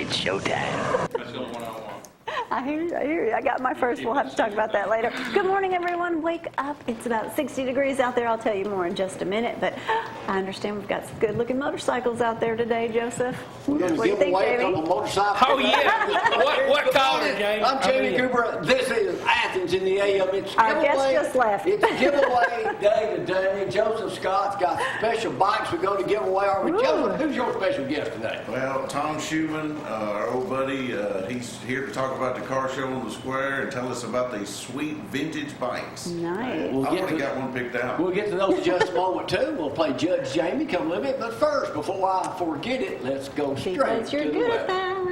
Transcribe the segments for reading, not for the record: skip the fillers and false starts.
It's showtime. That's the only one I want. I hear you. I got my first. We'll have to talk about that later. Good morning, everyone. Wake up. It's about 60 degrees out there. I'll tell you more in just a minute, but I understand we've got some good-looking motorcycles out there today, Joseph. We're going to give away a couple motorcycles. Oh, yeah. What caller, Jamie? I'm Jamie Cooper. This is Athens in the AM. It's Our guest just left. It's giveaway day today. Joseph Scott's got special bikes we're going to give away. Joseph, who's your special guest today? Well, Tom Schumann, our old buddy, he's here to talk about the car show on the square and tell us about these sweet vintage bikes. Nice. I've already got one picked out. We'll get to those in just a moment, too. We'll play Judge Jamie. Come live it. But first, before I forget it, let's go straight Because you're to the good weather. at that.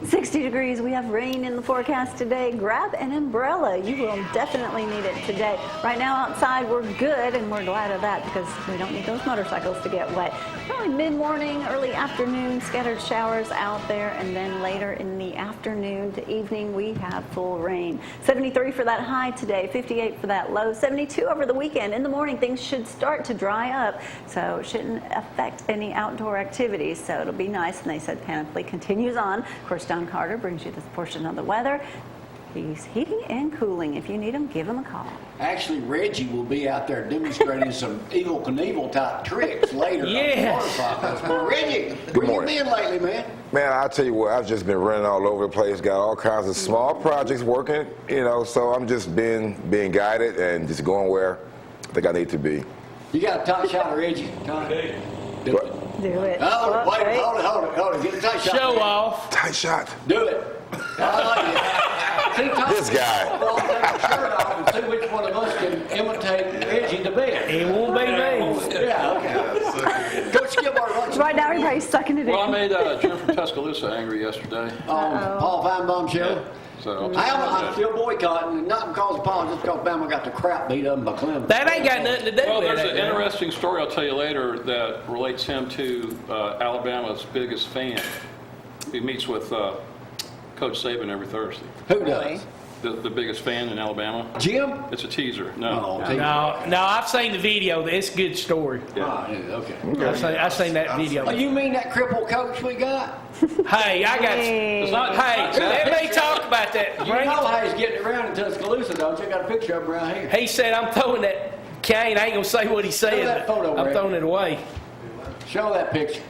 60 degrees. We have rain in the forecast today. Grab an umbrella. You will definitely need it today. Right now outside we're good, and we're glad of that because we don't need those motorcycles to get wet. Probably mid-morning, early afternoon, scattered showers out there, and then later in the afternoon to evening we have full rain. 73 for that high today, 58 for that low, 72 over the weekend. In the morning things should start to dry up, so it shouldn't affect any outdoor activities, so it'll be nice. And they said panoply continues on. Of course, Don Carter brings you this portion of the weather. He's heating and cooling. If you need him, give him a call. Actually, Reggie will be out there demonstrating some Evel Knievel type tricks later. Yes. On the motorcycles. Reggie, where morning. you been lately, man? Man, I'll tell you what, I've just been running all over the place, got all kinds of small projects working, so I'm just being guided and just going where I think I need to be. You got a tight shot, Reggie? Todd? Do it. Do it. Oh, wait, Okay. hold it. Get a tight shot. Show off. Tight shot. Do it. I like it. See, Todd, This guy. Well, I'll take the shirt off and see which one of us can imitate Reggie the best. It won't be me. Yeah, okay. Coach Skipworth. Right now everybody's sucking it Well, I in. made Jim from Tuscaloosa angry yesterday. Paul Feinbaum show. So I'm still boycotting, not because of Paul, just because Bama got the crap beat up by Clemson. That ain't got nothing to do Well, with there's it. an interesting story I'll tell you later that relates him to Alabama's biggest fan. He meets with Coach Saban every Thursday. Who does? The biggest fan in Alabama. Jim? It's a teaser. Oh, No, I've seen the video. It's a good story. Ah, yeah, okay. I've seen that video. Oh, you mean that crippled coach we got? Hey, I got. It's not. Hey, let me talk about that. You know how he's getting around in Tuscaloosa, don't you? Got a picture of him around here. He said, "I'm throwing that cane." I ain't gonna say what he said. that photo, I'm Ray. throwing it away. Show that picture.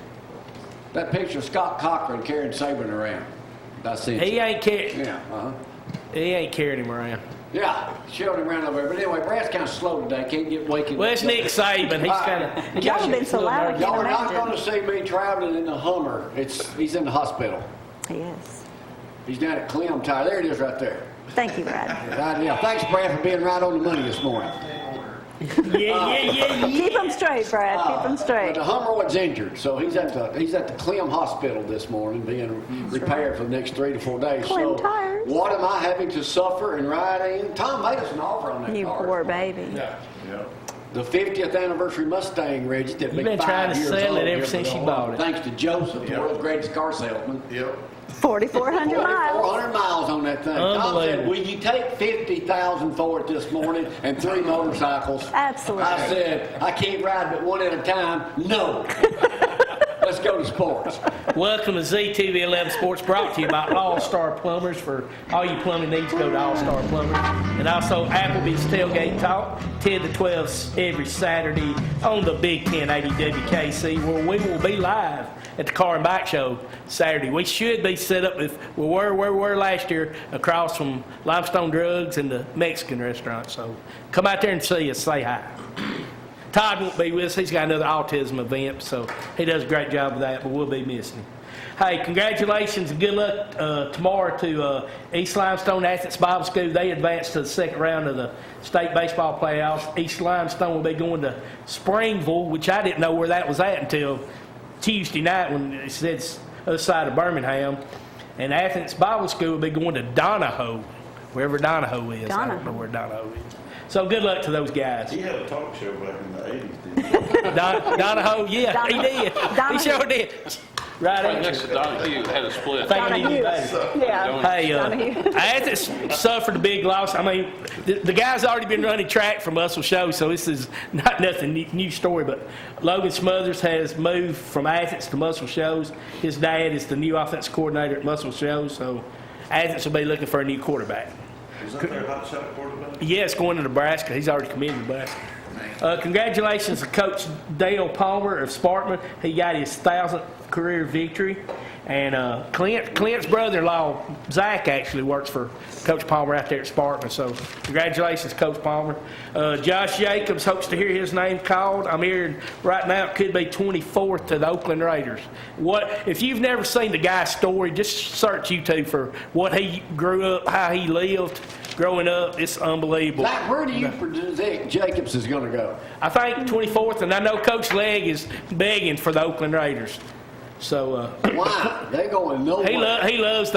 That picture of Scott Cochran carrying Saban around. That's it. He ain't carrying. Yeah, He ain't carrying him around. Yeah, showed him around over there. But anyway, Brad's kind of slow today. Can't get waking. Well, it's Nick Saban. He's kind of. Y'all have been so loud, I can't Y'all are not imagine. going to see me traveling in the Hummer. He's in the hospital. Yes. He's down at Clem Tire. There it is right there. Thank you, Brad. Right, yeah. Thanks, Brad, for being right on the money this morning. Yeah. Keep them straight, Brad. Keep them But straight. the Hummer was injured, so he's at the Clem Hospital this morning being repaired for the next 3 to 4 days. Clem so tires. what am I having to suffer and ride in? Tom made us an offer on that You car. poor baby. Yeah. The 50th anniversary Mustang, Reggie, that You've been been 5 trying to years sell old it ever here since for you the bought it. Thanks to Joseph, the world's greatest car salesman. Yep. 4,400 miles. 400 miles on that thing. Tom said, Unbelievable. will you take $50,000 for it this morning and 3 motorcycles? Absolutely. I said, I can't ride but one at a time. No. Let's go to sports. Welcome to ZTV 11 Sports, brought to you by All Star Plumbers. For all your plumbing needs, go to All Star Plumbers. And also Applebee's Tailgate Talk, 10 to 12 every Saturday on the Big 1080 WKC, where we will be live at the Car and Bike Show Saturday. We should be set up with where we were last year, across from Limestone Drugs and the Mexican restaurant. So come out there and see us. Say hi. Todd won't be with us. He's got another autism event, so he does a great job of that, but we'll be missing him. Hey, congratulations and good luck tomorrow to East Limestone Athens Bible School. They advanced to the second round of the state baseball playoffs. East Limestone will be going to Springville, which I didn't know where that was at until Tuesday night when it said it's other side of Birmingham. And Athens Bible School will be going to Donahoe, wherever Donahoe is. I don't know where Donahoe is. So good luck to those guys. He had a talk show back in the 80s, didn't he? Donahoe, yeah, he did. He sure did. Right Right at next to you. Donahue had a split. Thank you, Donahue. buddy. Yeah. Hey, Donahue. Athens suffered a big loss. I mean, the guy's already been running track for Muscle Shoals, so this is not nothing new story. But Logan Smothers has moved from Athens to Muscle Shoals. His dad is the new offensive coordinator at Muscle Shoals, so Athens will be looking for a new quarterback. Is that their hot shot quarterback? Yes, going to Nebraska. He's already committed to Nebraska. Congratulations to Coach Dale Palmer of Sparkman. He got his 1,000th career victory. And Clint's brother-in-law, Zack, actually works for Coach Palmer out there at Sparkman. So congratulations, Coach Palmer. Josh Jacobs hopes to hear his name called. I'm hearing right now it could be 24th to the Oakland Raiders. If you've never seen the guy's story, just search YouTube for what he grew up, how he lived growing up. It's unbelievable. Zach, where do you predict Jacobs is going to go? I think 24th, and I know Coach Legg is begging for the Oakland Raiders. So Why? They're going nowhere. he loves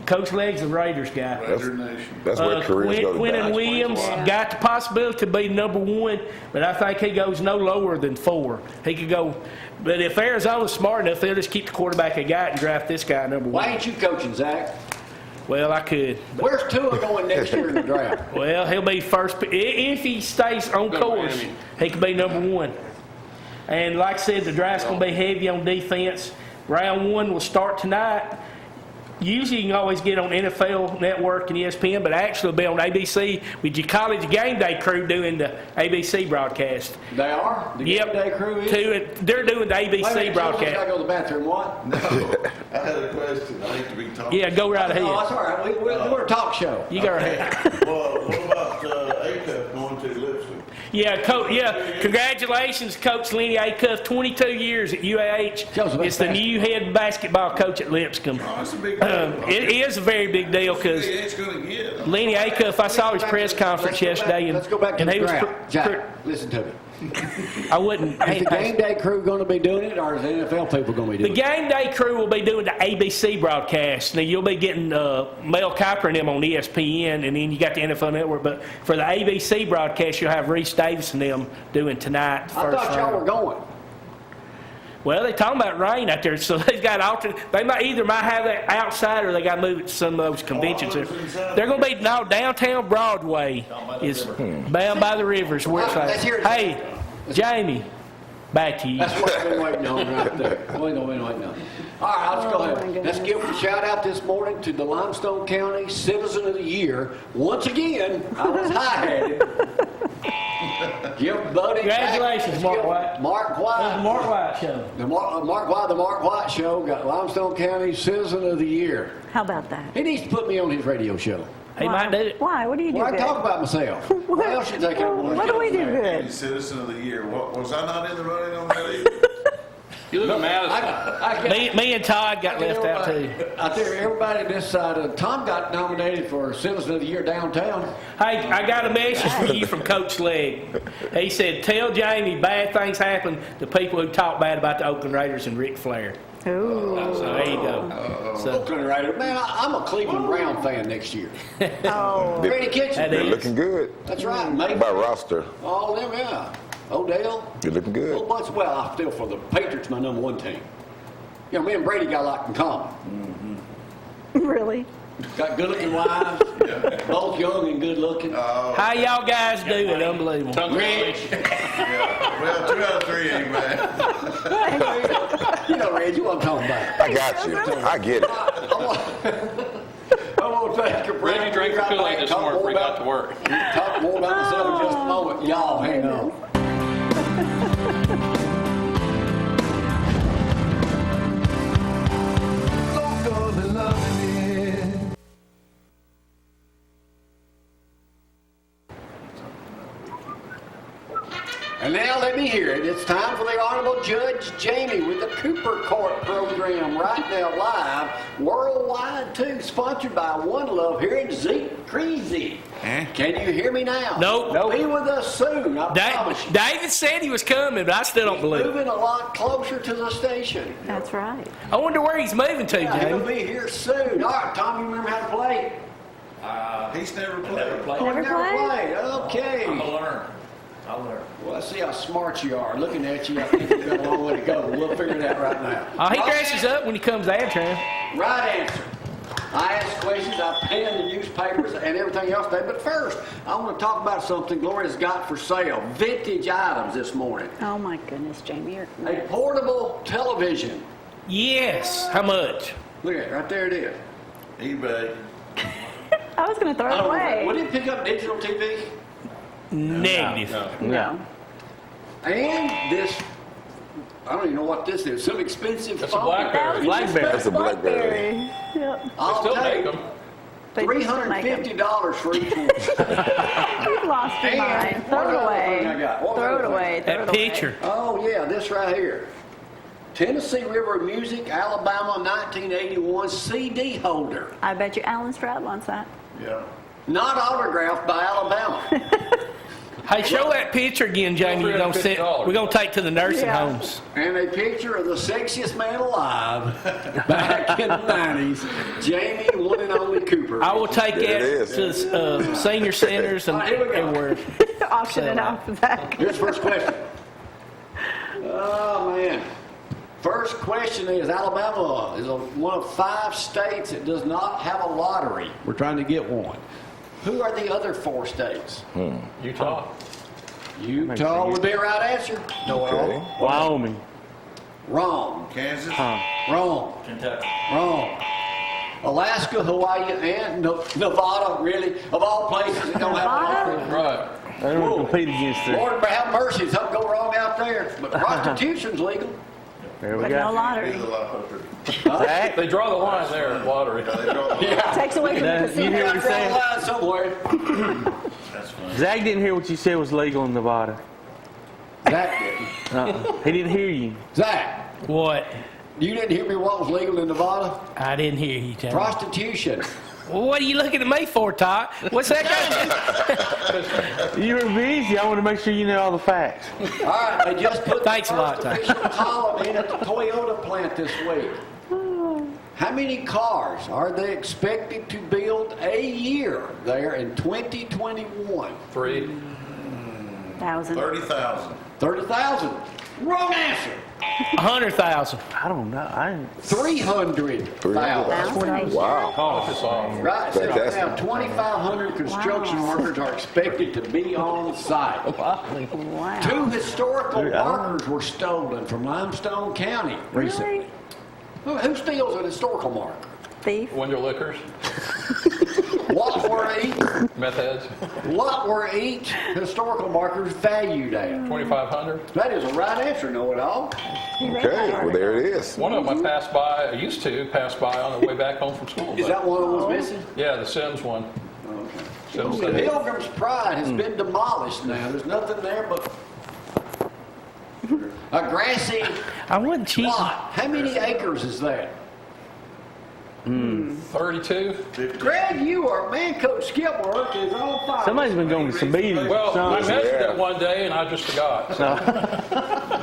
Coach Legg's a Raiders guy. Raider Nation. That's where careers go to Quentin die. Williams Yeah. got the possibility to be number 1, but I think he goes no lower than 4. He could go, but if Arizona's smart enough, they'll just keep the quarterback they got and draft this guy number 1. Why ain't you coaching, Zach? Well, I could. Where's Tua going next year in the draft? Well, he'll be first if he stays on Go course. Miami. He could be number 1. And like I said, the draft's going to be heavy on defense. Round 1 will start tonight. Usually you can always get on NFL Network and ESPN, but actually it'll be on ABC with your college game day crew doing the ABC broadcast. They are? The Yep. game day crew is? They're doing the Wait a ABC minute, I broadcast. got to go to the bathroom. What? No, I had a question. I hate to be talking. Yeah, go right Oh, that's ahead. all right. We're a talk show. You go ahead. Well, what about ACUP going to Lipscomb? Yeah, congratulations, Coach Lenny Acuff, 22 years at UAH. Joseph, It's the new head basketball coach at Lipscomb. Oh, that's a big deal. It is a very big deal because It's going to get. Lenny Acuff, I saw his press conference yesterday, Let's go back to and the he was. draft. Jack, listen to me. I wouldn't. Is the game day crew going to be doing it, or is the NFL people going to be The doing it? game day crew will be doing the ABC broadcast. Now you'll be getting Mel Kiper and them on ESPN, and then you got the NFL Network. But for the ABC broadcast, you'll have Reese Davis and them doing tonight. I thought y'all were going. Well, they're talking about rain out there, so they've got alternate. They might have that outside, or they got to move it to some of those conventions. They're going to be downtown Broadway is bound by the rivers where it's Let's like. hear it. Hey, Jamie, back to you. That's what I've been waiting on right there. What have been waiting on? All right, let's go Oh, my ahead. Let's goodness. give a shout out this morning to the Limestone County Citizen of the Year. Once again, I was high-headed. Give Buddy. Congratulations, let's Mark give White. Mark That's the White. Mark White Show. The Mark White Show got Limestone County Citizen of the Year. How about that? He needs to put me on his radio show. He might do it. Why? What do you do Well, I good? talk about myself. What else you think I want What to do we do County good? Citizen of the Year. What, was I not in the running on that either? You live in Madison. Me and Todd got left out too. I think everybody this side of Tom got nominated for Citizen of the Year downtown. Hey, I got a message for you from Coach Legg. He said, tell Jamie bad things happen to people who talk bad about the Oakland Raiders and Ric Flair. Ooh. So there you go. So, Oakland Raiders. Man, I'm a Cleveland Brown fan next year. Oh. Freddie Kitchen. That You're is. looking good. That's right. Maybe. By roster, All of them, yeah. Odell. you're looking A whole good. bunch. Well, I feel for the Patriots, my number 1 team. You know, me and Brady got a lot in common. Really? Got good-looking wives. Both young and good-looking. How y'all guys doing? Unbelievable. Rich. Yeah. Well, 2 out of 3 ain't bad. You know, Reggie, what I'm talking about. I got you. I get it. I want to take a break. Reggie drank the Kool-Aid this morning before he got to work. Talk more about myself in just a moment. Y'all, hang on. And now let me hear it. It's time for the Honorable Judge Jamie with the Cooper Court program right now live, worldwide too, sponsored by One Love here in Zeke Crazy. Can you hear me now? Nope. Be with us soon, I promise you. David said he was coming, but I still don't believe it. Moving a lot closer to the station. That's right. I wonder where he's moving to, Yeah, he'll Jamie. be here soon. All right, Tom, you remember how to play? He's never played. Oh, Never you never played? played. Okay. learn. I'll learn. Well, let's see how smart you are. Looking at you, I think you've got a long way to go. We'll figure it out right now. Oh, he Right dresses up when he comes answering. Right answer. I ask questions, I pen the newspapers and everything else today. But first, I want to talk about something Gloria's got for sale. Vintage items this morning. Oh my goodness, Jamie, you're A portable television. Yes. How much? Look at it, right there it is. eBay. I was going to throw I it don't know, away. would it pick up digital TV? Negative. No. And this, I don't even know what this is, some expensive That's a phone. BlackBerry. Blackberry. That's a BlackBerry. Yep. They I'll still take make them. They used to make 'em. $350 for each one. You've lost your mind. And Throw what it other away. thing I got? What Throw it other away. Throw That it away. picture. Oh yeah, this right here. Tennessee River Music, Alabama, 1981 CD holder. Oh. I bet you Alan Stroud wants that. Yeah. Not autographed by Alabama. Hey, show that picture again, Jamie. We're gonna take to the nursing Yeah. homes. And a picture of the sexiest man alive back in the 90s, Jamie, one and only Cooper. I will take There it that to senior centers and All right, here we go. everywhere. Auction it off, Zack. Here's the first question. Oh, man. First question is, Alabama is one of 5 states that does not have a lottery. We're trying to get one. Who are the other 4 states? Utah. Utah would be a right answer. Okay. Wyoming. Wrong. Kansas. Wrong. Kentucky. Wrong. Alaska, Hawaii, and Nevada, really, of all places that don't have a lottery. Right. They don't compete against it. Lord have mercy, something go wrong out there. But prostitution's legal. There we But no go. lottery. Here's a lot of Zach, They draw the line there in lottery. Yeah. Takes away from the you casino. hear what Got he's to saying? line somewhere. That's funny. Zach didn't hear what you said was legal in Nevada. Zach didn't. He didn't hear you. Zach, What? you didn't hear me what was legal in Nevada? I didn't hear you, Jamie. Prostitution. Well, what are you looking at me for, Todd? What's that got to You were busy. I want to make sure you know all the facts. All right, they just put Thanks a the lot, first Todd. official column in at the Toyota plant this week. How many cars are they expected to build a year there in 2021? 3. 1,000. 30,000. 30,000. Wrong answer. 100,000. I don't know. I didn't. 300,000. Wow. Polish us off. Right, so right now Fantastic. 2,500 construction Wow. workers are expected to be on site. Wow. 2 historical markers were stolen from Limestone County recently. Really? Who steals an historical marker? Thief? Window liquors, What were each historical markers valued at? 2,500. That is a right answer, know-it-all. You read Okay, that well, there article. it is. One of them I passed by, I used to pass by on the way back home from school. Is but- that one that was missing? Yeah, the Sims one. Sims The City. Pilgrim's Pride has been demolished now. There's nothing there but a grassy I wasn't cheating. lot. How many acres is that? 32. Greg, you are, man, Coach Skipworth is on fire. Somebody's been going to some meetings. Well, I Son. measured Yeah. it one day and I just forgot. So.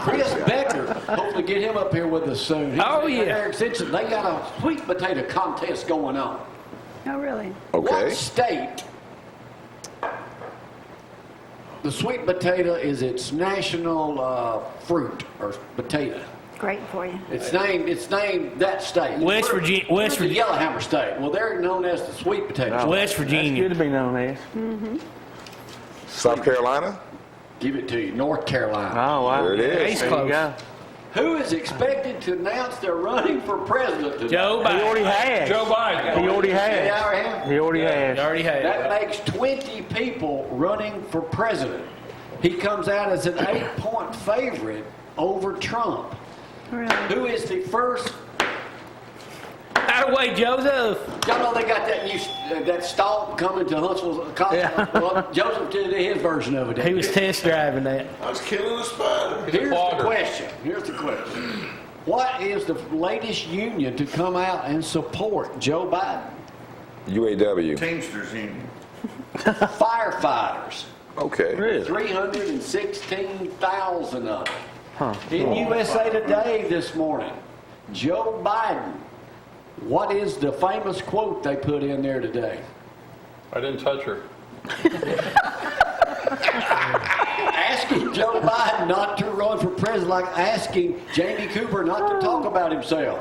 Chris Becker, hopefully get him up here with us soon. He's Oh, in yeah. their extension. They got a sweet potato contest going on. Oh, really? What Okay. state? The sweet potato is its national fruit or potato. Great for you. It's named that state. West Virginia- West Where's the Virginia- Yellowhammer State. Well, they're known as the sweet potato. state. West That's Virginia. good to be known as. South Carolina? Give it to you, North Carolina. Oh, wow. There it is. He's There close. you go. Who is expected to announce they're running for president today? Joe He already Biden. has. Joe Biden. He already They has. already have? He already You has. already had That it. makes 20 people running for president. He comes out as an 8-point favorite over Trump. Really? Who is the first? Out of the way, Joseph. Y'all know they got that new that stalk coming to Huntsville. Yeah. Well, Joseph did his version of it. He was test driving that. I was killing a spider. Here's the Fogger. question. Here's the question. What is the latest union to come out and support Joe Biden? UAW. Teamsters Union. Firefighters. Okay. Really? 316,000 of them. Huh. In USA Today this morning, Joe Biden. What is the famous quote they put in there today? I didn't touch her. asking Joe Biden not to run for president, like asking Jamie Cooper not to talk about himself.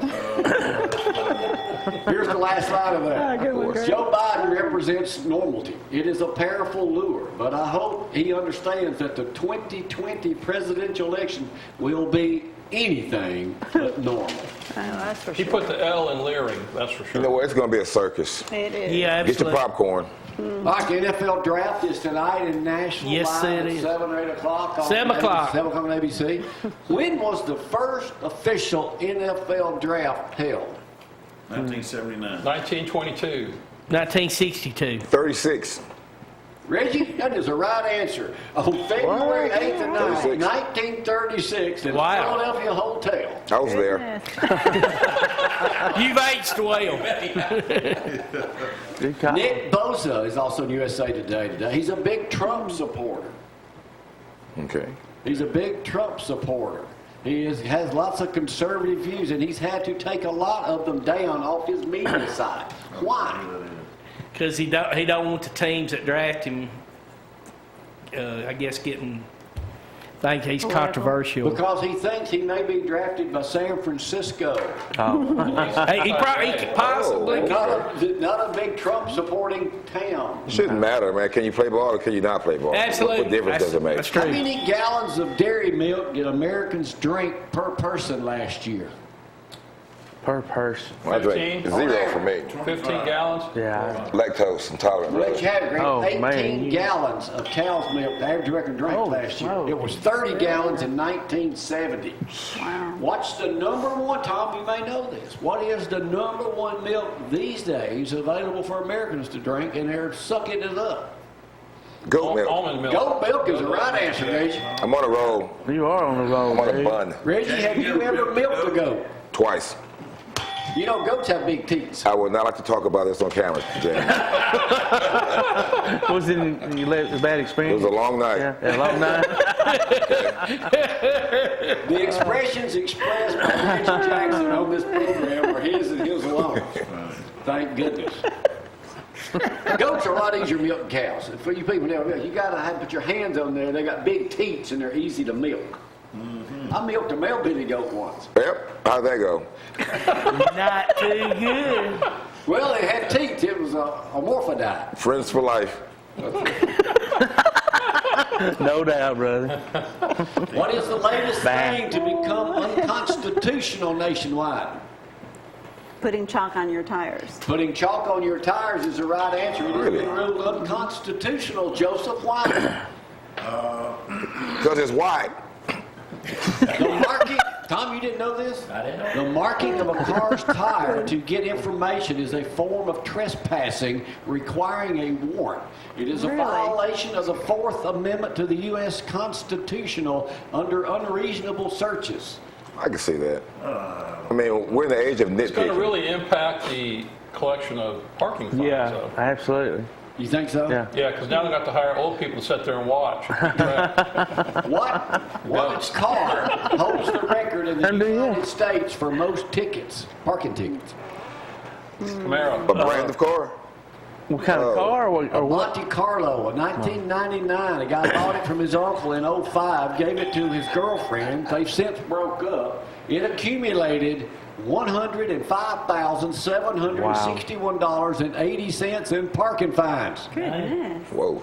Here's the last line of that. Joe Biden represents normality. It is a powerful lure, but I hope he understands that the 2020 presidential election will be anything but normal. That's for He sure. put the L in leering, that's for You sure. know what? It's going to be a circus. It is. Yeah, Get your absolutely. popcorn. Like the NFL draft is tonight in Nashville. Yes, live it at is. 7 or 8 o'clock. On 7 o'clock. 7 o'clock on ABC. When was the first official NFL draft held? 1979. 1922. 1962. 36. Reggie, that is the right answer. On February 8th and 9th, 36. 1936, in Wow. the Philadelphia Hotel. I was there. Goodness. You've aged well. Good call. Nick Bosa is also in USA Today today. He's a big Trump supporter. Okay. He's a big Trump supporter. He has lots of conservative views, and he's had to take a lot of them down off his media side. Why? Because he don't want the teams that draft him, I guess, think he's controversial. Because he thinks he may be drafted by San Francisco. Hey, he could possibly. Not a big Trump-supporting town. It shouldn't matter, man. Can you play ball or can you not play ball? Absolutely. What difference does it make? That's How true. many gallons of dairy milk did Americans drink per person last year? Per person. I drink 15? 0 for me. 15 gallons? Yeah. Lactose intolerant. Well, Really. Chad drank Oh, 18 man, you- gallons of cow's milk. The average American drank Oh, last year. oh. It was 30 gallons in 1970. Wow. What's the number one, Tom, you may know this. What is the number one milk these days available for Americans to drink, and they're sucking it up? Goat milk. Almond milk. Goat milk is the right answer, Reggie. I'm on a roll. You are on the roll, I'm on a dude. bun. Reggie, have you ever milked a goat? Twice. You know, goats have big teeth. I would not like to talk about this on camera, James. Was it a bad It experience? was a long night. Yeah, a long night. The expressions expressed by Reggie Jackson on this program are his and his alone. Thank goodness. Goats are a lot easier to milk than cows. For you people who never milk, you gotta have put your hands on there. They got big teats and they're easy to milk. I milked a male bitty goat once. Yep. How'd that go? Not too good. Well, it had teeth. It was a morphodite. Friends for life. No doubt, brother. What is the latest thing to become unconstitutional nationwide? Putting chalk on your tires. Putting chalk on your tires is the right answer. It has Really? been ruled unconstitutional, Joseph. Why? Because it's white. The marking, Tom, you didn't know this? I didn't know. The marking of a car's tire to get information is a form of trespassing requiring a warrant. It is a Really? violation of the Fourth Amendment to the U.S. Constitution under unreasonable searches. I can see that. I mean, we're in the age of It's going to nitpicking. really impact the collection of parking fines. Yeah, though. absolutely. You think so? Yeah. Yeah, because now they've got to hire old people to sit there and watch. What car holds the record in the And do you? United States for most tickets, parking tickets? Camaro. A brand of car? What kind of car or what? Monte Carlo, a 1999. A guy bought it from his uncle in 05, gave it to his girlfriend. They've since broke up. It accumulated $105,761.80 in parking fines. Goodness. Whoa.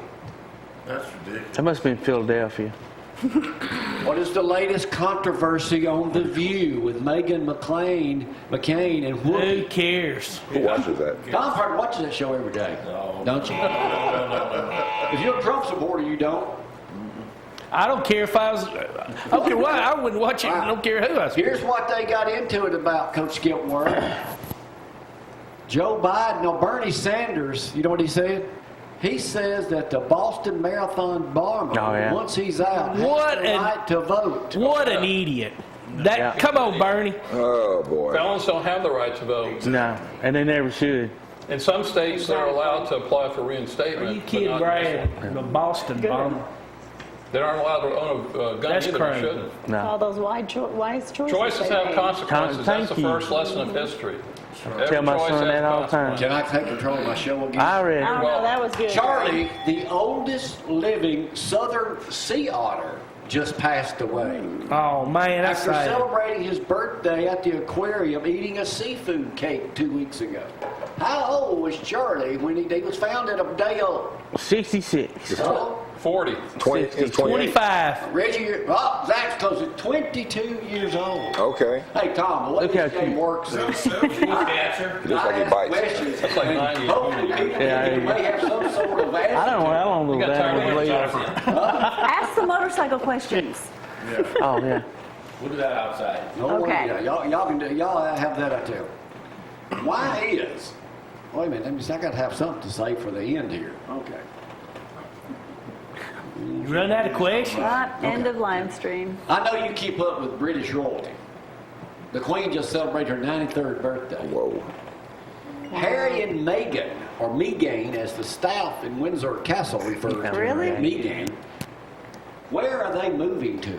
That's ridiculous. That must have been Philadelphia. What is the latest controversy on The View with Meghan McCain and Who Whoopi? cares? Who watches that? Tom Ford watches that show every day, don't you? If you're a Trump supporter, you don't. I don't care if I was. Okay, well, I wouldn't watch it. I don't care who I was. Here's what they got into it about, Coach Skipworth. Joe Biden, no, Bernie Sanders, you know what he said? He says that the Boston Marathon bomber, Oh, yeah. once he's out, has What the an- right to vote. What an idiot! That Yeah. come on, Bernie. Oh, boy. Felons don't have the right to vote. No, and they never should. In some states, they're allowed to apply for Are reinstatement. you but kidding, not in this Brad? one. The Boston bomber. They aren't allowed to own a gun That's either. crazy. They shouldn't. All No. those wise choices. Choices they have made. consequences. Thank That's the you. first lesson of history. Tell my son that all the time. Can I take control of my show again? I read. I don't know, that was good. Charlie, the oldest living southern sea otter, just passed away. Oh, man, that's After sad. celebrating his birthday at the aquarium, eating a seafood cake 2 weeks ago. How old was Charlie when he was found at a day old? 66. Oh, 40. 20, it's 28. 25. Reggie, Zach's close at 22 years old. Okay. Hey, Tom, the way Look how this game cute. works, That's It looks like he bites. That's like 90. hopefully people Yeah, may have some sort of I don't know how long You those got tired of animals it, live. Jennifer. Ask the motorcycle questions. Oh, yeah. We'll do that outside. No Okay. worry, y'all can do. Y'all have that out there. Why is? Wait a minute. Let me see. I got to have something to say for the end here. Okay. You run out of questions? Right, end of live stream. I know you keep up with British royalty. The Queen just celebrated her 93rd birthday. Whoa. Harry and Meghan, or Meghan, as the staff in Windsor Castle refers to her. Really? Meghan. Where are they moving to?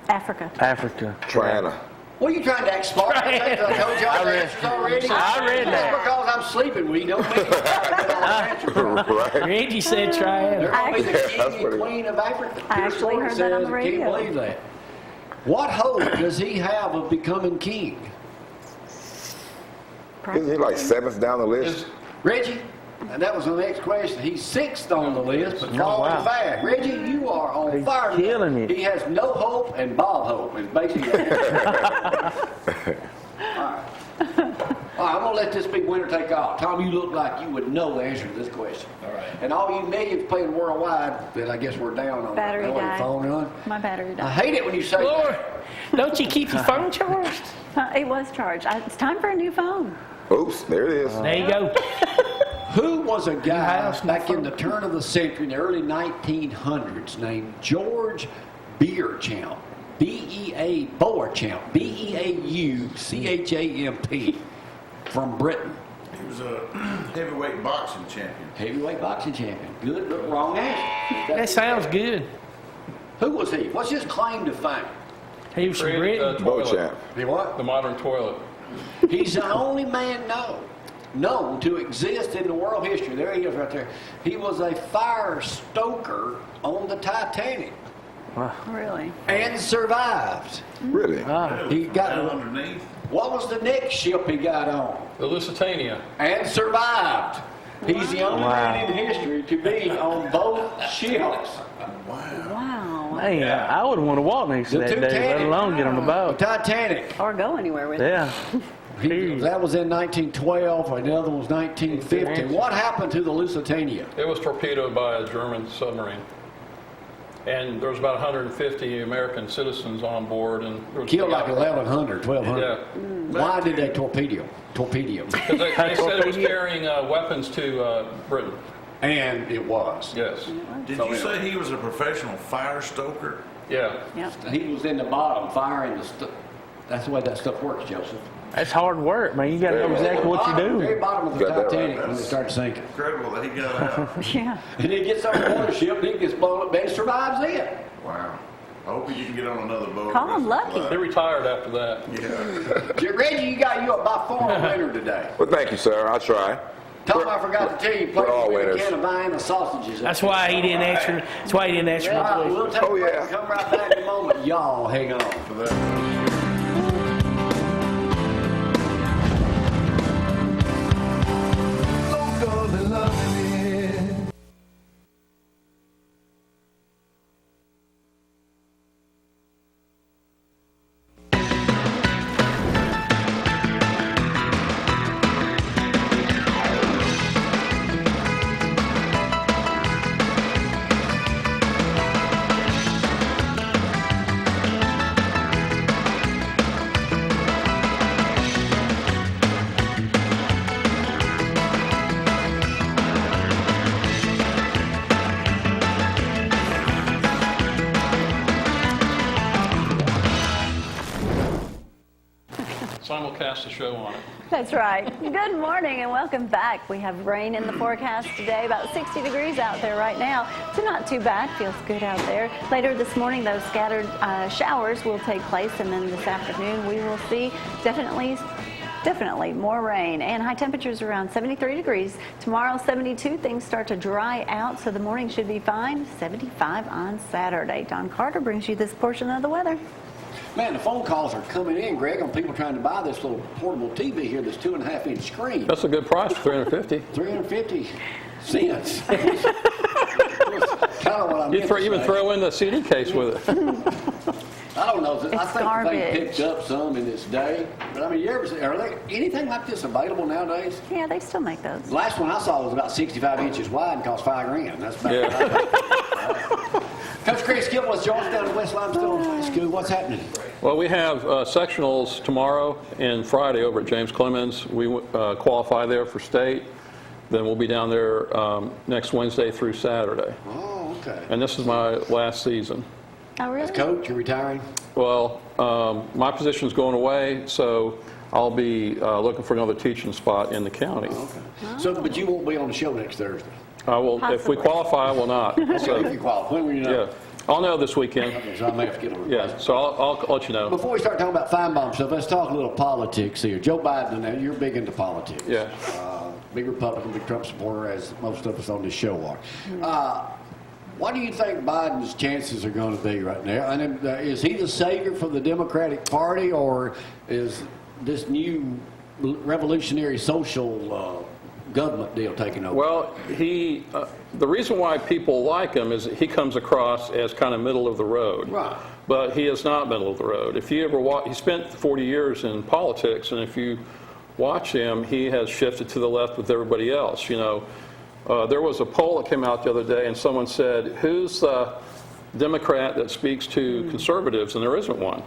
Africa. Africa. Triana. What are you trying to act smart? I told you all the answers already. I read that. Just because I'm sleeping, we don't mean to get all the answers right. Right. Reggie said try They're it. going to be the That's king and pretty- queen of Africa. I actually heard that on the radio. Can't believe that. What hope does he have of becoming king? Isn't he like 7th down the list? Reggie? And that was the next question. He's 6th on the list, but call wow. him fast. Reggie, you are on He's fire. killing it. He has no hope and Bob hope is basically. All right. All right, I'm going to let this big winner take off. Tom, you look like you would know the answer to this question. All right. And all you millions playing worldwide that I guess we're down on. Battery That died. phone on. My battery I died. hate it when you say Lord, that. don't you keep your phone charged? It was charged. It's time for a new phone. Oops, there it is. There you go. Who was a guy house, new back in phone. the turn of the century, in the early 1900s, named George Beauchamp? Beauchamp. Beauchamp. From Britain. He was a heavyweight boxing champion. Heavyweight boxing champion. Good, but wrong answer. That sounds good. Who was he? What's his claim to fame? He was from Created Britain. the toilet. Beauchamp. He what? The modern toilet. He's the only man known to exist in the world history. There he is right there. He was a fire stoker on the Titanic Really? and survived. Really? He got Down underneath. What was the next ship he got on? The Lusitania. And survived. He's the only man in history to be on both ships. Wow. Hey, I would want to walk next to The that day, let Titanic. alone get on the The boat. Titanic. Or go anywhere with it. Yeah. That was in 1912, and the other one was 1950. What happened to the Lusitania? It was torpedoed by a German submarine. And there was about 150 American citizens on board. And there was Killed like 1,100, 1,200. Yeah. Why did they torpedo him? Because they said it was carrying weapons to Britain. And it was. Yes. Did you say he was a professional fire stoker? Yeah. Yep. He was in the bottom, firing the stuff. That's the way that stuff works, Joseph. That's hard work, man. You got to know exactly what you're Very doing. bottom of the You got that Titanic right. when it started sinking. Incredible that he got out. Yeah. And he gets on the ship, and he gets blown up, but he survives it. Wow. I hope you can get on another boat. Call him lucky. He retired after that. Yeah. Reggie, you got a by far winner today. Well, thank you, sir. I'll try. Tom, I forgot to tell you, We're all play with a winners. can of Vienna sausages. That's why he didn't answer. That's why he didn't answer my All right, question. we'll take Oh, a break yeah. and come right back in a moment. Y'all hang on. For that. Simulcast the show on it. That's right. Good morning and welcome back. We have rain in the forecast today, about 60 degrees out there right now. So not too bad. Feels good out there. Later this morning, those scattered showers will take place, and then this afternoon we will see definitely Definitely more rain and high temperatures around 73 degrees. Tomorrow, 72. Things start to dry out, so the morning should be fine. 75 on Saturday. Don Carter brings you this portion of the weather. Man, the phone calls are coming in, Greg, on people trying to buy this little portable TV here, this 2.5-inch screen. That's a good price for 350. 350 cents. Kind of what I meant to Even say. throw in the CD case with it. I don't know. I think garbage. they picked up some in its day. But I mean, you ever see, are they anything like this available nowadays? Yeah, they still make those. The last one I saw was about 65 inches wide and cost $5,000. That's about Yeah. Coach Chris Skipworth joins down at West Limestone High School. What's happening? Well, we have sectionals tomorrow and Friday over at James Clemens. We qualify there for state. Then we'll be down there next Wednesday through Saturday. Oh, okay. And this is my last season. Oh, really? As coach, you're retiring? Well, my position's going away, so I'll be looking for another teaching spot in the county. Okay. So, but you won't be on the show next Thursday. I will, if we Possibly. qualify, I will not. If So, you qualify, when will you know? yeah, I'll know this weekend. Okay, so I may have to get a replacement. Yeah, so I'll let you know. Before we start talking about Feinbaum stuff, let's talk a little politics here. Joe Biden, now you're big into politics. Yeah. Big Republican, big Trump supporter, as most of us on this show are. What do you think Biden's chances are going to be right now? And is he the savior for the Democratic Party, or is this new revolutionary social government deal taking over? Well, the reason why people like him is that he comes across as kind of middle of the road. Right. But he is not middle of the road. If you ever he spent 40 years in politics, and if you watch him, he has shifted to the left with everybody else. You know, there was a poll that came out the other day, and someone said, "Who's the Democrat that speaks to conservatives?" And there isn't one.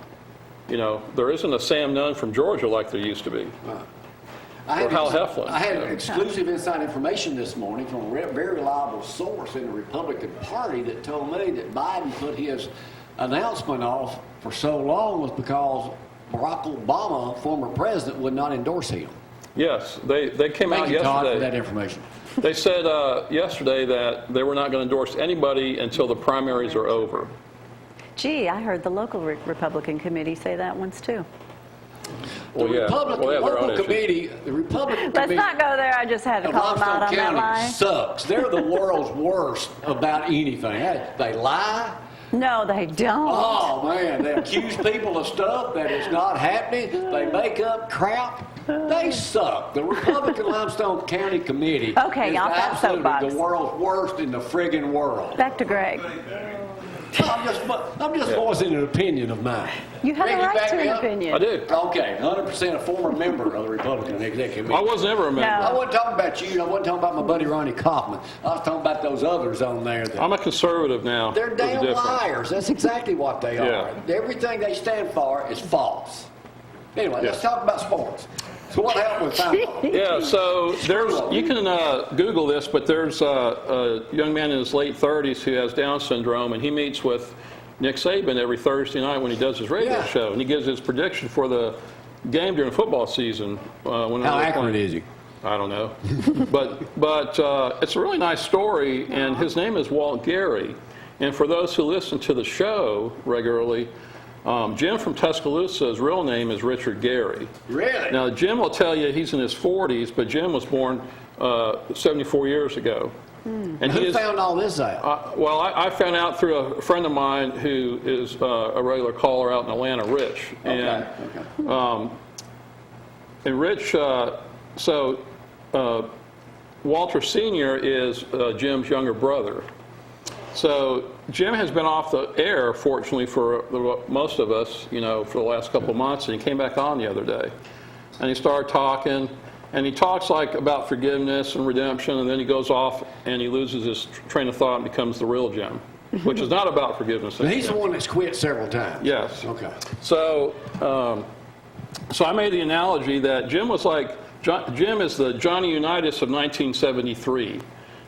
You know, there isn't a Sam Nunn from Georgia like there used to be. Or Hal Heflin. I had exclusive inside information this morning from a very reliable source in the Republican Party that told me that Biden put his announcement off for so long was because Barack Obama, former president, would not endorse him. Yes, they came out Thank you, Todd, for yesterday. that information. They said yesterday that they were not going to endorse anybody until the primaries are over. Gee, I heard the local Republican committee say that once, too. The Republican Well, they have their own local issues. committee, the Republican Let's committee not go there. I just had to of call them out Limestone on that County lie. sucks. They're the world's worst about anything. They lie. No, they don't. Oh, man, they accuse people of stuff that is not happening. They make up crap. They suck. The Republican Limestone County Committee Okay, is y'all, that absolutely soapbox. the world's worst in the friggin' world. Back to Greg. I'm just voicing an opinion of mine. You have Greg, a right back to me an up? opinion. I do. Okay, 100% a former member of the Republican Executive I Committee. was never a member. I wasn't talking about you. I wasn't talking about my buddy Ronnie Kaufman. I was talking about those others on there. That I'm a conservative now. they're There's a damn difference. liars. That's exactly what they are. Yeah. Everything they stand for is false. Anyway, let's Yeah. talk about sports. So what happened with Feinbaum? Yeah, so you can Google this, but there's a young man in his late 30s who has Down syndrome, and he meets with Nick Saban every Thursday night when he does his radio Yeah. show, and he gives his prediction for the game during football season. When How accurate is he? I don't know, but it's a really nice story, and his name is Walt Gary. And for those who listen to the show regularly, Jim from Tuscaloosa's real name is Richard Gary. Really? Now, Jim will tell you he's in his 40s, but Jim was born 74 years ago. And Who found all this out? Well, I found out through a friend of mine who is a regular caller out in Atlanta, Rich. And, and Rich, Walter Sr. is Jim's younger brother. So Jim has been off the air, fortunately, for most of us, for the last couple of months, and he came back on the other day. And he started talking, and he talks about forgiveness and redemption, and then he goes off and he loses his train of thought and becomes the real Jim, which is not about forgiveness. He's the one that's quit several times. Yes. Okay. So I made the analogy that Jim is the Johnny Unitas of 1973.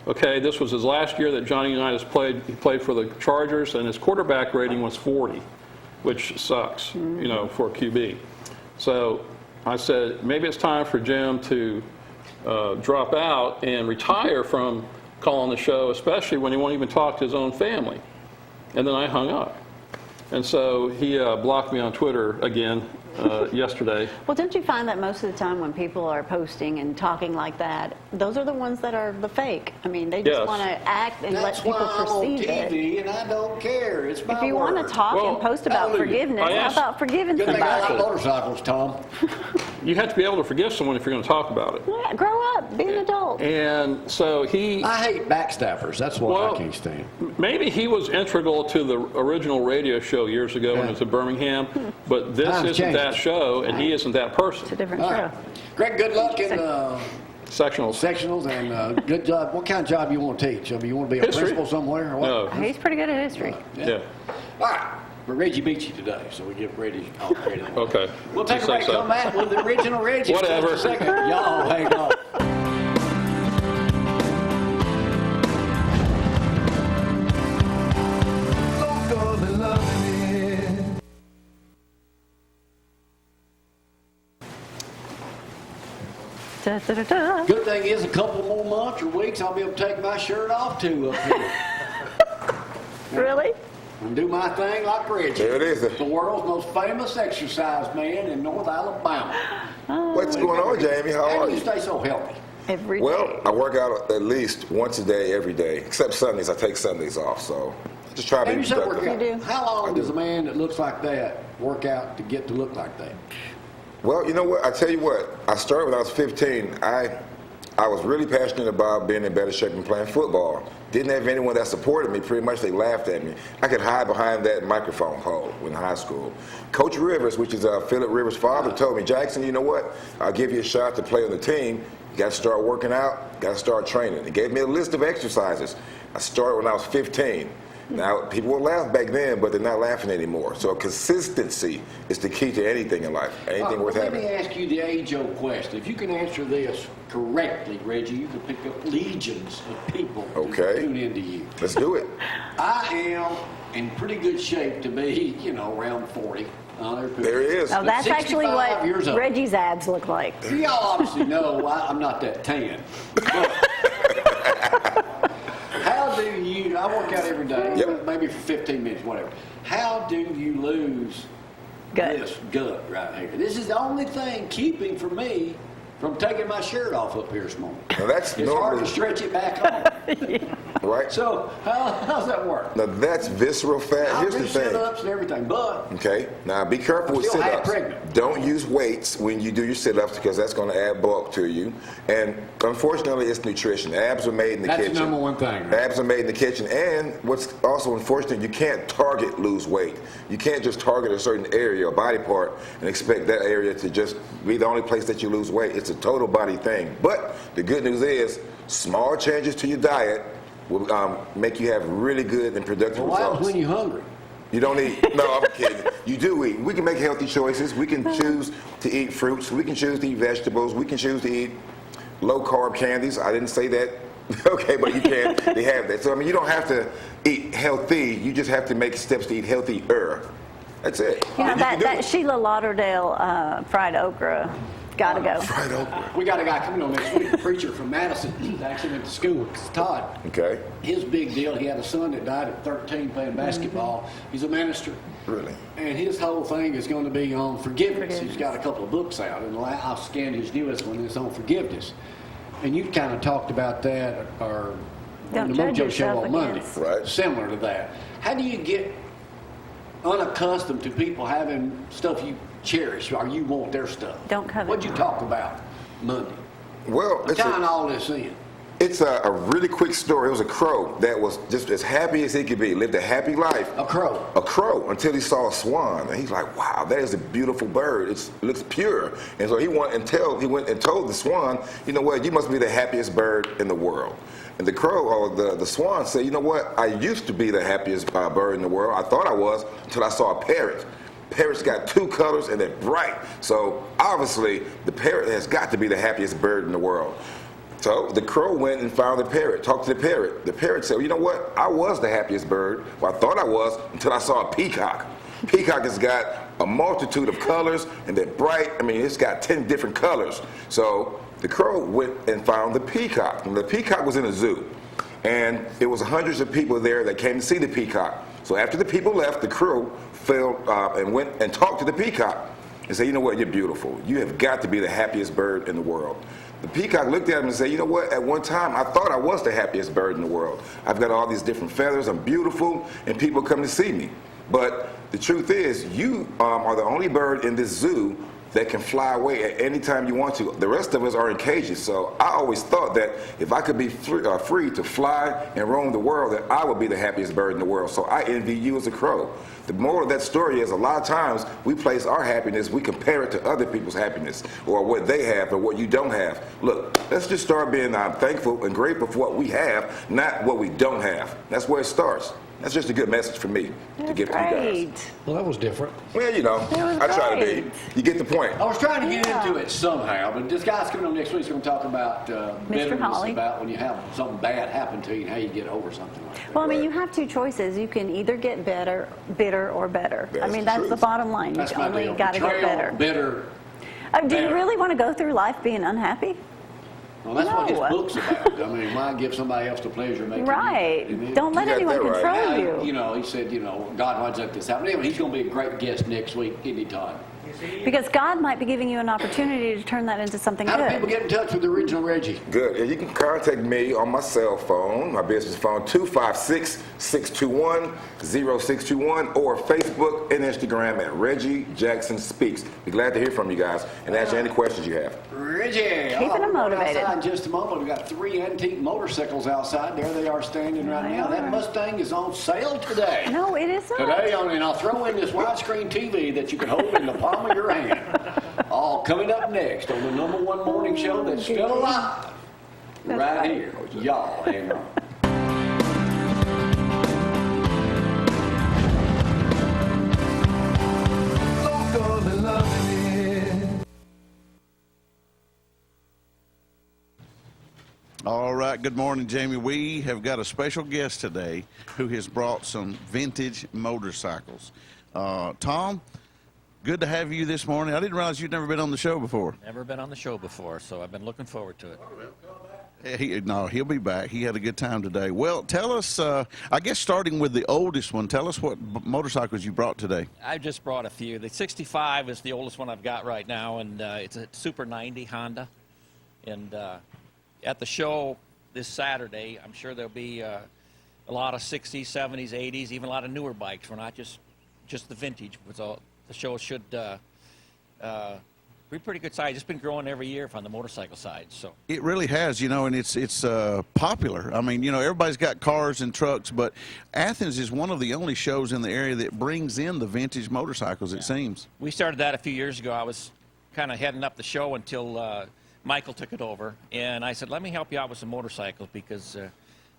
Okay, this was his last year that Johnny Unitas played. He played for the Chargers, and his quarterback rating was 40, which sucks, for a QB. So I said, maybe it's time for Jim to drop out and retire from calling the show, especially when he won't even talk to his own family. And then I hung up. And so he blocked me on Twitter again yesterday. Well, don't you find that most of the time when people are posting and talking like that, those are the ones that are the fake? I mean, they just Yes. want to act and That's let people why I'm on perceive it. TV and I don't care. It's my If you want word. to talk Well, and post about hallelujah. forgiveness, I how asked- about forgiving Good thing I like somebody? motorcycles, Tom. You have to be able to forgive someone if you're going to talk about it. Yeah, grow up, be an adult. And so he, I hate backstabbers. That's what Well, I can't stand. maybe he was integral to the original radio show years ago when it was in Birmingham, but this Times isn't that changed. show, and he isn't that It's a person. different All show. right. Greg, good luck in Sectionals. sectionals and good job. What kind of job you want to teach? I mean, you want to be a History. principal somewhere or what? No. He's pretty good at history. Yeah. All right. But Reggie beat you today, so we give Reggie all credit. Okay. We'll take a You break. say so. Come back with the original Reggie. in just Whatever. a second. Y'all hang on. Da, da, da, da. Good thing is, a couple more months or weeks, I'll be able to take my shirt off too up here Really? and do my thing like Reggie. There it is. The world's most famous exercise man in North Alabama. What's going on, Jamie? How How are do you you? stay so healthy? Every day. Well, I work out at least once a day, every day, except Sundays. I take Sundays off, so I just try to And be you said work productive. You out. do. How long I do. does a man that looks like that work out to get to look like that? Well, you know what? I tell you what. I started when I was 15. I was really passionate about being in better shape and playing football. Didn't have anyone that supported me. Pretty much they laughed at me. I could hide behind that microphone pole in high school. Coach Rivers, which is Philip Rivers' father, told me, Jackson, you know what? I'll give you a shot to play on the team. You got to start working out. Got to start training. He gave me a list of exercises. I started when I was 15. Now, people would laugh back then, but they're not laughing anymore. So consistency is the key to anything in life, anything worth Let me having. ask you the age-old question. If you can answer this correctly, Reggie, you can pick up legions of people Okay. to tune into you. Let's do it. I am in pretty good shape to be, around 40. There it is. Oh, that's actually 65 years what old. Reggie's abs look like. Y'all obviously know I'm not that tan. But how do you, I work out every day, Yep. maybe for 15 minutes, whatever. How do you lose Gut. this gut right here? This is the only thing keeping for me from taking my shirt off up here this morning. Now that's It's hard normally to stretch it back on. right. So how's that work? Now that's visceral fat. I'll Here's do the thing. sit-ups and everything, but Okay. Now be careful with Still half sit-ups. pregnant. Don't use weights when you do your sit-ups because that's going to add bulk to you. And unfortunately, it's nutrition. Abs are made in the that's kitchen. the number one thing. Right? Abs are made in the kitchen, and what's also unfortunate, you can't target lose weight. You can't just target a certain area or body part and expect that area to just be the only place that you lose weight. It's a total body thing. But the good news is, small changes to your diet will make you have really good and productive Well, what happens results. when you're hungry? You don't eat. No, I'm kidding. You do eat. We can make healthy choices. We can choose to eat fruits. We can choose to eat vegetables. We can choose to eat low-carb candies. I didn't say that. Okay, but you can. They have that. So, I mean, you don't have to eat healthy. You just have to make steps to eat healthier. That's it. You know, And can do that it. Sheila Lauderdale fried okra, gotta go. Fried okra. We got a guy coming on next week, a preacher from Madison. He's actually went to school with Todd. Okay. His big deal, he had a son that died at 13 playing basketball. He's a minister. Really? And his whole thing is going to be on forgiveness. He's got a couple of books out, and I'll scan his newest one, it's on forgiveness. And you kind of talked about that, or on Don't the judge Mojo show yourself on Monday. against- Right. Similar to that. How do you get unaccustomed to people having stuff you cherish or you want their stuff? Don't covet. What'd you talk about Monday? Well, I'm it's tying a, all this in. it's a really quick story. It was a crow that was just as happy as he could be, lived a happy life. A crow. A crow until he saw a swan, and he's like, "Wow, that is a beautiful bird. It looks pure." And so he went and told the swan, "You know what? You must be the happiest bird in the world." And the crow or the swan said, "You know what? I used to be the happiest bird in the world. I thought I was until I saw a parrot. Parrots got two colors and they're bright. So obviously the parrot has got to be the happiest bird in the world." So the crow went and found the parrot, talked to the parrot. The parrot said, "You know what? I was the happiest bird. Well, I thought I was until I saw a peacock. Peacock has got a multitude of colors and they're bright. I mean, it's got 10 different colors." So the crow went and found the peacock. And the peacock was in a zoo. And it was hundreds of people there that came to see the peacock. So after the people left, the crow and went and talked to the peacock. and say, you know what, you're beautiful. You have got to be the happiest bird in the world. The peacock looked at him and said, you know what, at one time I thought I was the happiest bird in the world. I've got all these different feathers, I'm beautiful, and people come to see me. But the truth is, you are the only bird in this zoo that can fly away at any time you want to. The rest of us are in cages. So I always thought that if I could be free to fly and roam the world, that I would be the happiest bird in the world. So I envy you as a crow. The moral of that story is a lot of times we place our happiness, we compare it to other people's happiness or what they have or what you don't have. Look, let's just start being thankful and grateful for what we have, not what we don't have. That's where it starts. That's just a good message for me to give to you guys. Well, that was different. Well, you know, I try to be. You get the point. I was trying to get into it somehow, but this guy's coming on next week. He's going to talk about bitterness, Holly. about when you have something bad happen to you and how you get over something like that. Well, I mean, you have two choices. You can either get bitter or better. I That's mean, the that's truth. the bottom line. That's You my only deal. got to get Betrayal, better. bitter. Do you better. really want to go through life being unhappy? Well, that's what his No. book's about. I mean, why give somebody else the pleasure of making Right. you? Don't let got anyone that right. control Now, you. he said, God, why'd you let this happen? Anyway, he's going to be a great guest next week, isn't he, Todd? Because God might be giving you an opportunity to turn that into something How do people good. get in touch with the original Reggie? Good. And you can contact me on my cell phone, my business phone, 256-621-0621, or Facebook and Instagram at Reggie Jackson Speaks. Be glad to hear from you guys and answer any questions you have. Reggie! Keeping them motivated. Outside in just a moment. We've got 3 antique motorcycles outside. There they are standing right They now. are. That Mustang is on sale today. No, it is not. Today, and I'll throw in this widescreen TV that you can hold in the palm of your hand. All coming up next on the #1 morning show that's still alive. Right here. Y'all hang on. All right, good morning, Jamie. We have got a special guest today who has brought some vintage motorcycles. Tom, good to have you this morning. I didn't realize you'd never been on the show before. Never been on the show before, so I've been looking forward to it. He'll be back. He had a good time today. Well, tell us, I guess starting with the oldest one, tell us what motorcycles you brought today. I just brought a few. The 65 is the oldest one I've got right now, and it's a Super 90 Honda. And at the show this Saturday, I'm sure there'll be a lot of 60s, 70s, 80s, even a lot of newer bikes. We're not just the vintage. The show should be pretty good size. It's been growing every year on the motorcycle side. So It really has, and it's popular. I mean, everybody's got cars and trucks, but Athens is one of the only shows in the area that brings in the vintage motorcycles, it seems. we started that a few years ago. I was kind of heading up the show until Michael took it over, and I said, let me help you out with some motorcycles because,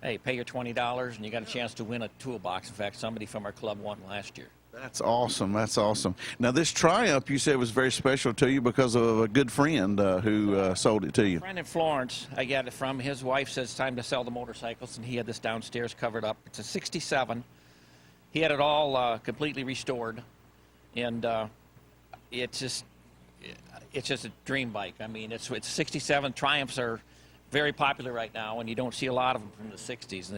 hey, pay your $20 and you got a chance to win a toolbox. In fact, somebody from our club won last year. That's awesome. That's awesome. Now, this Triumph, you said, was very special to you because of a good friend who sold it to you. A friend in Florence, I got it from. His wife says it's time to sell the motorcycles, and he had this downstairs covered up. It's a 67. He had it all completely restored, and it's just a dream bike. I mean, it's 67. Triumphs are very popular right now, and you don't see a lot of them from the 60s.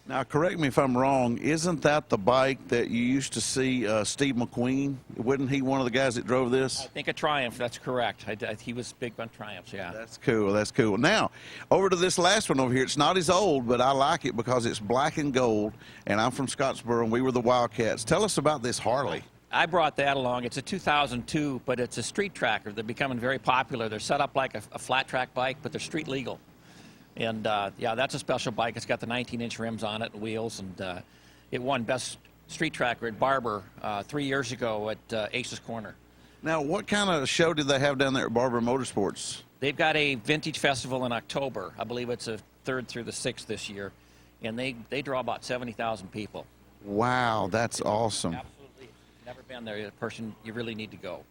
Now, correct me if I'm wrong, isn't that the bike that you used to see Steve McQueen? Wasn't he one of the guys that drove this? I think a Triumph, that's correct. He was big on Triumphs, yeah. That's cool. That's cool. Now, over to this last one over here. It's not as old, but I like it because it's black and gold, and I'm from Scottsboro, and we were the Wildcats. Tell us about this Harley. I brought that along. It's a 2002, but it's a street tracker. They're becoming very popular. They're set up like a flat track bike, but they're street legal. And, yeah, that's a special bike. It's got the 19-inch rims on it and wheels, and it won Best Street Tracker at Barber 3 years ago at Ace's Corner. Now, what kind of show did they have down there at Barber Motorsports? They've got a vintage festival in October. I believe it's the 3rd through the 6th this year, and they draw about 70,000 people. Wow, that's awesome. Absolutely. Never been there. A person, you really need to go.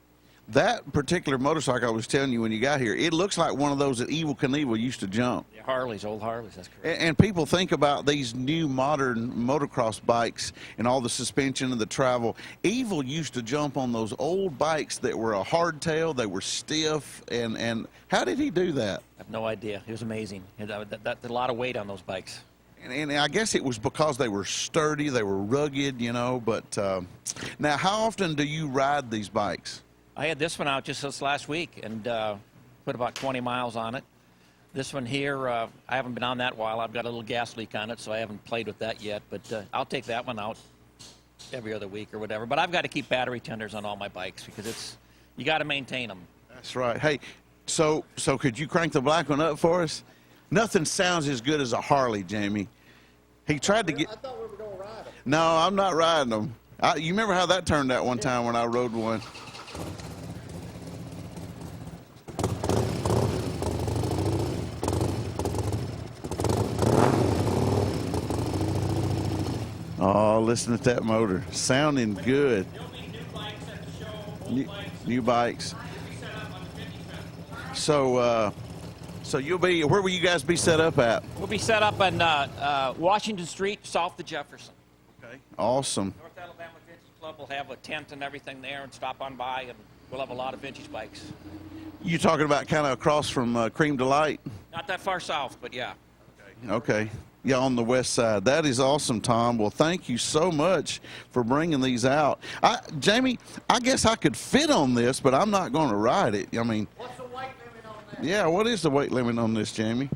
That particular motorcycle I was telling you when you got here, it looks like one of those that Evel Knievel used to jump. Yeah, Harleys, old Harleys, that's correct. And people think about these new modern motocross bikes and all the suspension and the travel. Evel used to jump on those old bikes that were a hardtail, they were stiff, and how did he do that? I have no idea. It was amazing. That's a lot of weight on those bikes. And I guess it was because they were sturdy, they were rugged, but now how often do you ride these bikes? I had this one out just this last week and put about 20 miles on it. This one here, I haven't been on that a while. I've got a little gas leak on it, so I haven't played with that yet. But I'll take that one out every other week or whatever. But I've got to keep battery tenders on all my bikes because you got to maintain them. That's right. Hey, so could you crank the black one up for us? Nothing sounds as good as a Harley, Jamie. He tried to get. I thought we were going to ride them. No, I'm not riding them. You remember how that turned out one time when I rode one? Oh, listen to that motor. Sounding good. There'll be new bikes at the show, New bikes. So you'll be, where will you guys be set up at? We'll be set up on Washington Street, south of Jefferson. Okay. Awesome. North Alabama Vintage Club will have a tent and everything there and stop on by, and we'll have a lot of vintage bikes. You talking about kind of across from Cream Delight? Not that far south, but yeah. Okay. Yeah, on the west side. That is awesome, Tom. Well, thank you so much for bringing these out. Jamie, I guess I could fit on this, but I'm not going to ride it. I mean, What's the weight limit on that? yeah, what is the weight limit on this, Jamie?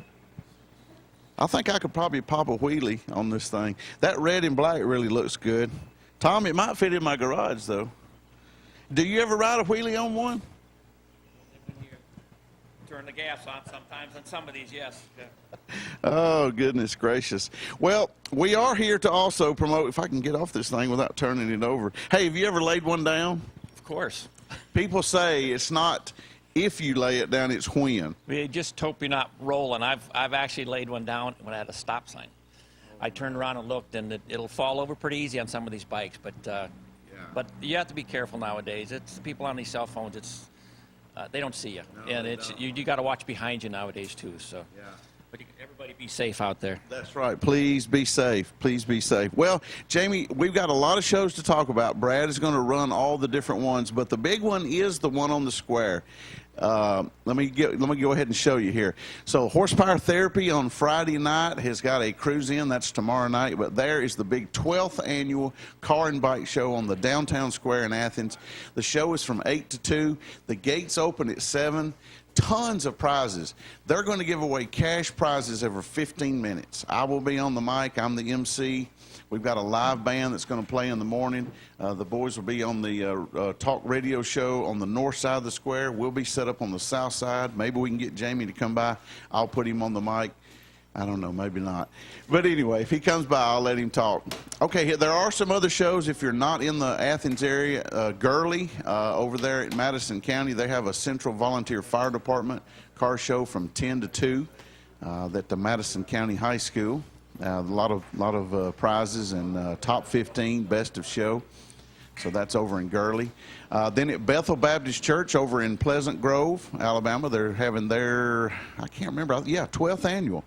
I think I could probably pop a wheelie on this thing. That red and black really looks good. Tom, it might fit in my garage, though. Do you ever ride a wheelie on one? When you turn the gas on sometimes, and some of these, yes. Yeah. Oh, goodness gracious. Well, we are here to also promote, if I can get off this thing without turning it over. Hey, have you ever laid one down? Of course. People say it's not if you lay it down, it's when. We just hope you're not rolling. I've actually laid one down when I had a stop sign. I turned around and looked, and it'll fall over pretty easy on some of these bikes. But you have to be careful nowadays. It's people on these cell phones. They don't see you, and you got to watch behind you nowadays too. So. Yeah. But everybody be safe out there. That's right. Please be safe. Please be safe. Well, Jamie, we've got a lot of shows to talk about. Brad is going to run all the different ones, but the big one is the one on the square. Let me go ahead and show you here. So Horsepower Therapy on Friday night has got a cruise in. That's tomorrow night. But there is the big 12th annual car and bike show on the downtown square in Athens. The show is from 8 to 2. The gates open at 7. Tons of prizes. They're going to give away cash prizes every 15 minutes. I will be on the mic. I'm the MC. We've got a live band that's going to play in the morning. The boys will be on the talk radio show on the north side of the square. We'll be set up on the south side. Maybe we can get Jamie to come by. I'll put him on the mic. I don't know, maybe not. But anyway, if he comes by, I'll let him talk. Okay, there are some other shows if you're not in the Athens area. Gurley, over there in Madison County, they have a Central Volunteer Fire Department car show from 10 to 2 at the Madison County High School. A lot of prizes and top 15, best of show. So that's over in Gurley. Then at Bethel Baptist Church over in Pleasant Grove, Alabama, they're having their, I can't remember, 12th annual.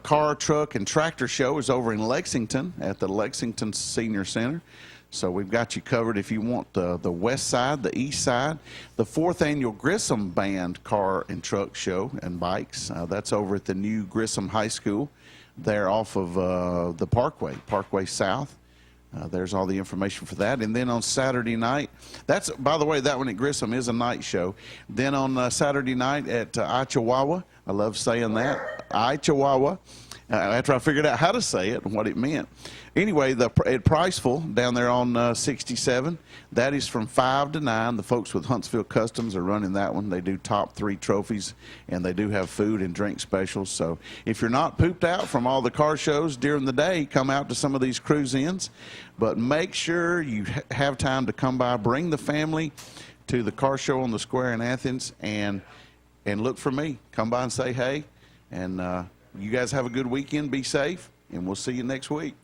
Car, truck, and tractor show is over in Lexington at the Lexington Senior Center. So we've got you covered if you want the west side, the east side. The 4th annual Grissom Band car and truck show and bikes. That's over at the new Grissom High School. They're off of the Parkway South. There's all the information for that. And then on Saturday night, that's, by the way, that one at Grissom is a night show. Then on Saturday night at Ichawawa, I love saying that, Ichawawa, after I figured out how to say it and what it meant. Anyway, at Priceville, down there on 67, that is from 5 to 9. The folks with Huntsville Customs are running that one. They do top 3 trophies, and they do have food and drink specials. So if you're not pooped out from all the car shows during the day, come out to some of these cruise-ins. But make sure you have time to come by. Bring the family to the car show on the square in Athens, and look for me. Come by and say hey. And you guys have a good weekend. Be safe, and we'll see you next week.